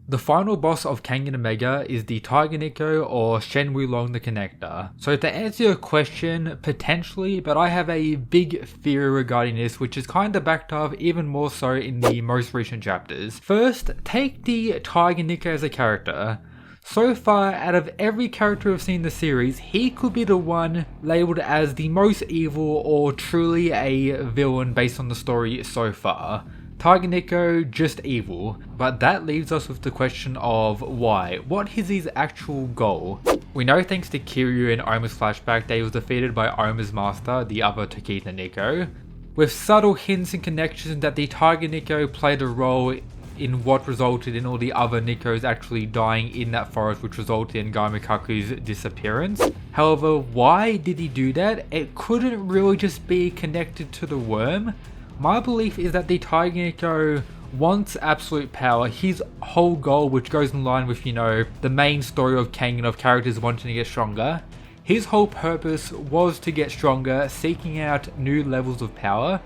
The final boss of Kengan Omega is the Tiger Nico or Shen Wulong the Connector. So to answer your question, potentially, but I have a big theory regarding this which is kinda backed up even more so in the most recent chapters. First, take the Tiger Nico as a character. So far, out of every character we've seen in the series, he could be the one labelled as the most evil or truly a villain based on the story so far. Tiger Nico, just evil. But that leaves us with the question of why? What is his actual goal? We know thanks to Kiryu and Oma's flashback that he was defeated by Oma's master, the other Tokita Nico, with subtle hints and connections that the Tiger Nico played a role in what resulted in all the other Nikos actually dying in that forest, which resulted in Gaimikaku's disappearance. However, why did he do that? It couldn't really just be connected to the worm. My belief is that the Tiger Nico wants absolute power. His whole goal, which goes in line with, the main story of Kengan of characters wanting to get stronger, his whole purpose was to get stronger, seeking out new levels of power.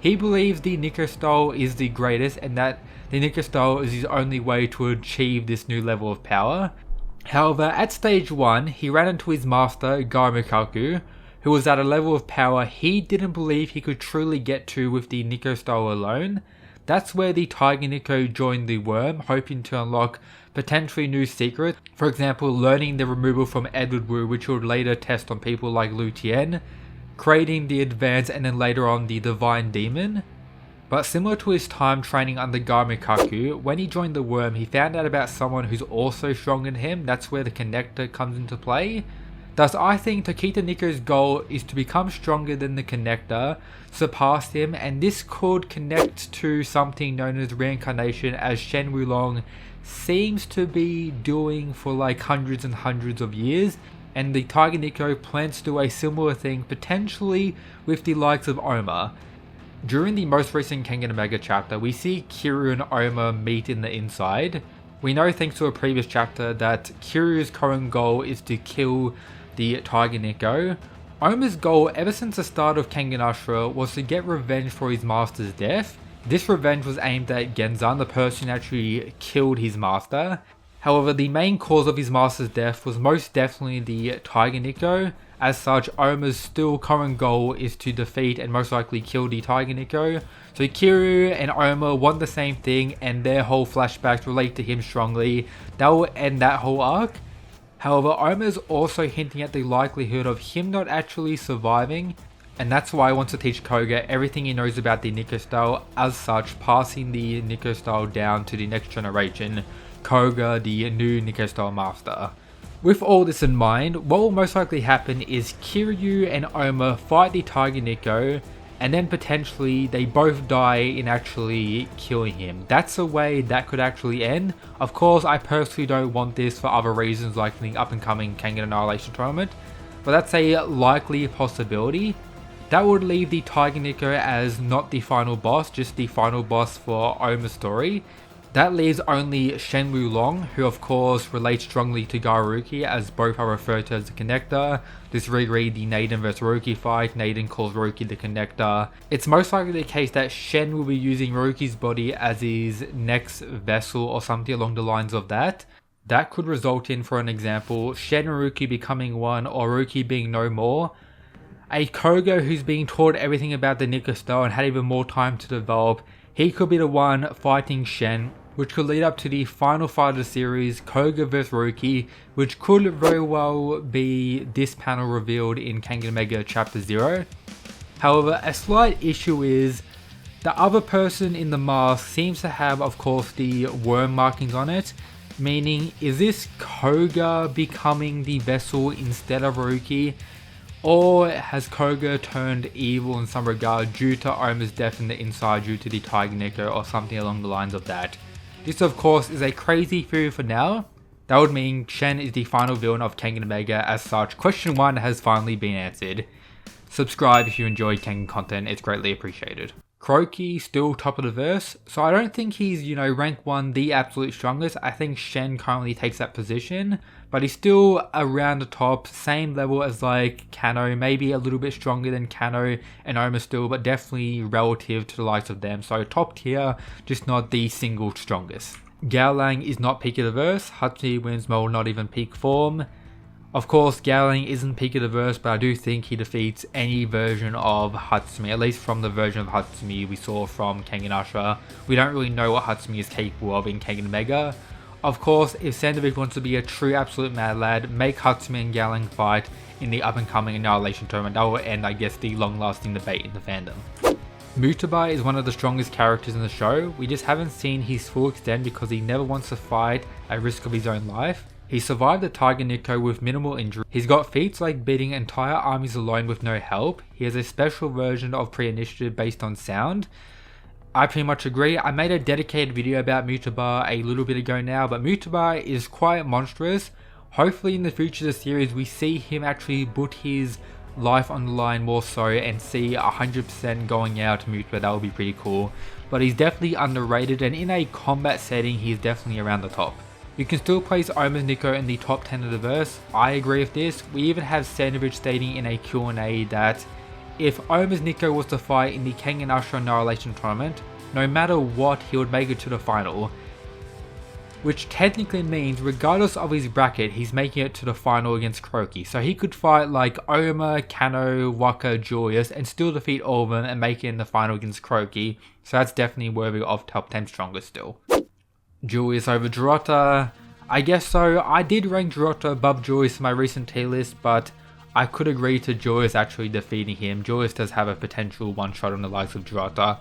He believes the Nico style is the greatest and that the Nico style is his only way to achieve this new level of power. However, at stage 1, he ran into his master, Gaimikaku, who was at a level of power he didn't believe he could truly get to with the Nico style alone. That's where the Tiger Nico joined the worm, hoping to unlock potentially new secrets. For example, learning the removal from Edward Wu, which would later test on people like Lu Tien, creating the advanced and then later on the Divine Demon. But similar to his time training under Gaimikaku, when he joined the worm he found out about someone who's also stronger than him. That's where the Connector comes into play. Thus, I think Tokita Nico's goal is to become stronger than the Connector, surpass him, and this could connect to something known as reincarnation, as Shen Wulong seems to be doing for like hundreds and hundreds of years, and the Tiger Nico plans to do a similar thing potentially with the likes of Oma. During the most recent Kengan Omega chapter, we see Kiryu and Oma meet in the inside. We know thanks to a previous chapter that Kiryu's current goal is to kill the Tiger Nico. Oma's goal ever since the start of Kengan Ashura was to get revenge for his master's death. This revenge was aimed at Genzan, the person who actually killed his master. However, the main cause of his master's death was most definitely the Tiger Nico. As such, Oma's still current goal is to defeat and most likely kill the Tiger Nico. So Kiryu and Oma want the same thing and their whole flashbacks relate to him strongly. That will end that whole arc. However, Oma is also hinting at the likelihood of him not actually surviving, and that's why he wants to teach Koga everything he knows about the Nico style, as such passing the Nico style down to the next generation, Koga, the new Nico style master. With all this in mind, what will most likely happen is Kiryu and Oma fight the Tiger Nico, and then potentially they both die in actually killing him. That's a way that could actually end. Of course, I personally don't want this for other reasons like the up and coming Kengan Annihilation tournament, but that's a likely possibility. That would leave the Tiger Nico as not the final boss, just the final boss for Oma's story. That leaves only Shen Wulong, who of course relates strongly to Gyaruki, as both are referred to as the Connector. Just reread the Naden vs Ruki fight, Naden calls Ruki the Connector. It's most likely the case that Shen will be using Ruki's body as his next vessel or something along the lines of that. That could result in, for an example, Shen and Ruki becoming one or Ruki being no more. A Koga who's being taught everything about the Nico style and had even more time to develop, he could be the one fighting Shen, which could lead up to the final fight of the series, Koga vs Ruki, which could very well be this panel revealed in Kengan Omega Chapter 0. However, a slight issue is the other person in the mask seems to have, of course, the worm markings on it, meaning is this Koga becoming the vessel instead of Ruki? Or has Koga turned evil in some regard due to Oma's death in the inside due to the Tiger Nico or something along the lines of that? This of course is a crazy theory for now. That would mean Shen is the final villain of Kengan Omega. As such, question 1 has finally been answered. Subscribe if you enjoyed Kengan content, it's greatly appreciated. Kuroki still top of the verse, so I don't think he's, rank 1 the absolute strongest. I think Shen currently takes that position, but he's still around the top, same level as like Kano, maybe a little bit stronger than Kano and Oma still, but definitely relative to the likes of them. So top tier, just not the single strongest. Gowlang is not peak of the verse, Hatsumi wins Mo not even peak form. Of course, Gowlang isn't peak of the verse, but I do think he defeats any version of Hatsumi, at least from the version of Hatsumi we saw from Kengan Ashura. We don't really know what Hatsumi is capable of in Kengan Omega. Of course, if Sandovich wants to be a true absolute mad lad, make Hatsumi and Gowlang fight in the up and coming Annihilation tournament. That will end, I guess, the long lasting debate in the fandom. Mutaba is one of the strongest characters in the show. We just haven't seen his full extent because he never wants to fight at risk of his own life. He survived the Tiger Nico with minimal injury. He's got feats like beating entire armies alone with no help. He has a special version of pre-initiative based on sound. I pretty much agree. I made a dedicated video about Mutaba a little bit ago now, but Mutaba is quite monstrous. Hopefully in the future of the series we see him actually put his life on the line more so and see 100% going out Mutaba. That would be pretty cool. But he's definitely underrated, and in a combat setting he's definitely around the top. You can still place Oma's Nico in the top 10 of the verse. I agree with this. We even have Sandovich stating in a Q&A that if Oma's Nico was to fight in the Kengan Ashura Annihilation tournament, no matter what, he would make it to the final. Which technically means, regardless of his bracket, he's making it to the final against Kuroki. So he could fight like Oma, Kano, Waka, Julius, and still defeat all of them and make it in the final against Kuroki. So that's definitely worthy of top 10 strongest still. Julius over Jirota. I guess so. I did rank Jirota above Julius in my recent tier list, but I could agree to Julius actually defeating him. Julius does have a potential one-shot on the likes of Jirota.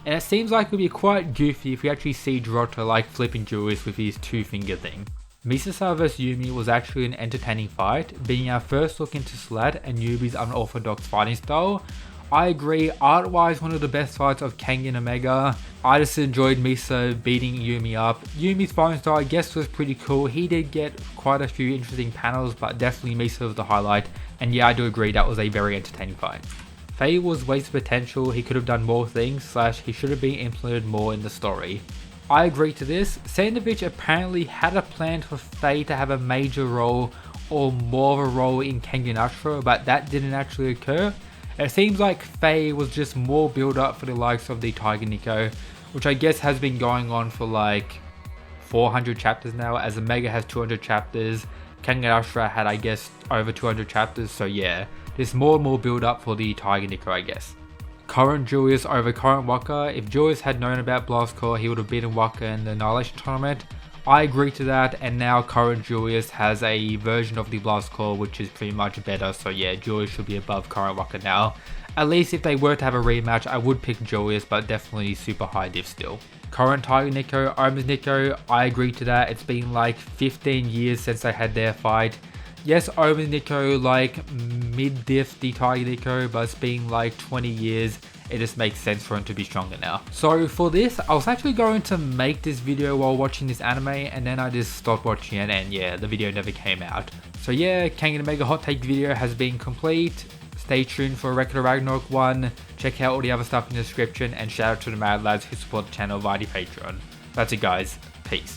And it seems like it would be quite goofy if we actually see Jirota like flipping Julius with his two-finger thing. Misasa vs Yumi was actually an entertaining fight, being our first look into Slat and Yumi's unorthodox fighting style. I agree, art-wise one of the best fights of Kengan Omega. I just enjoyed Misa beating Yumi up. Yumi's fighting style I guess was pretty cool. He did get quite a few interesting panels, but definitely Misa was the highlight. And yeah, I do agree that was a very entertaining fight. Faye was wasted potential. He could have done more things, / he should have been implemented more in the story. I agree to this. Sandovich apparently had a plan for Faye to have a major role or more of a role in Kengan Ashura, but that didn't actually occur. It seems like Faye was just more build up for the likes of the Tiger Nico, which I guess has been going on for like 400 chapters now, as Omega has 200 chapters. Kengan Ashura had I guess over 200 chapters, so yeah, there's more and more build up for the Tiger Nico I guess. Current Julius over current Waka. If Julius had known about Blast Core, he would have beaten Waka in the Annihilation tournament. I agree to that, and now current Julius has a version of the Blast Core which is pretty much better, so yeah, Julius should be above current Waka now. At least if they were to have a rematch, I would pick Julius, but definitely super high diff still. Current Tiger Nico, Oma's Nico, I agree to that. It's been like 15 years since they had their fight. Yes, Oma's Nico like mid-diff the Tiger Nico, but it's been like 20 years. It just makes sense for him to be stronger now. So for this, I was actually going to make this video while watching this anime, and then I just stopped watching it, and yeah, the video never came out. So yeah, Kengan Omega hot take video has been complete. Stay tuned for Record of Ragnarok 1. Check out all the other stuff in the description, and shout out to the Mad Lads who support the channel via the Patreon. That's it guys, peace.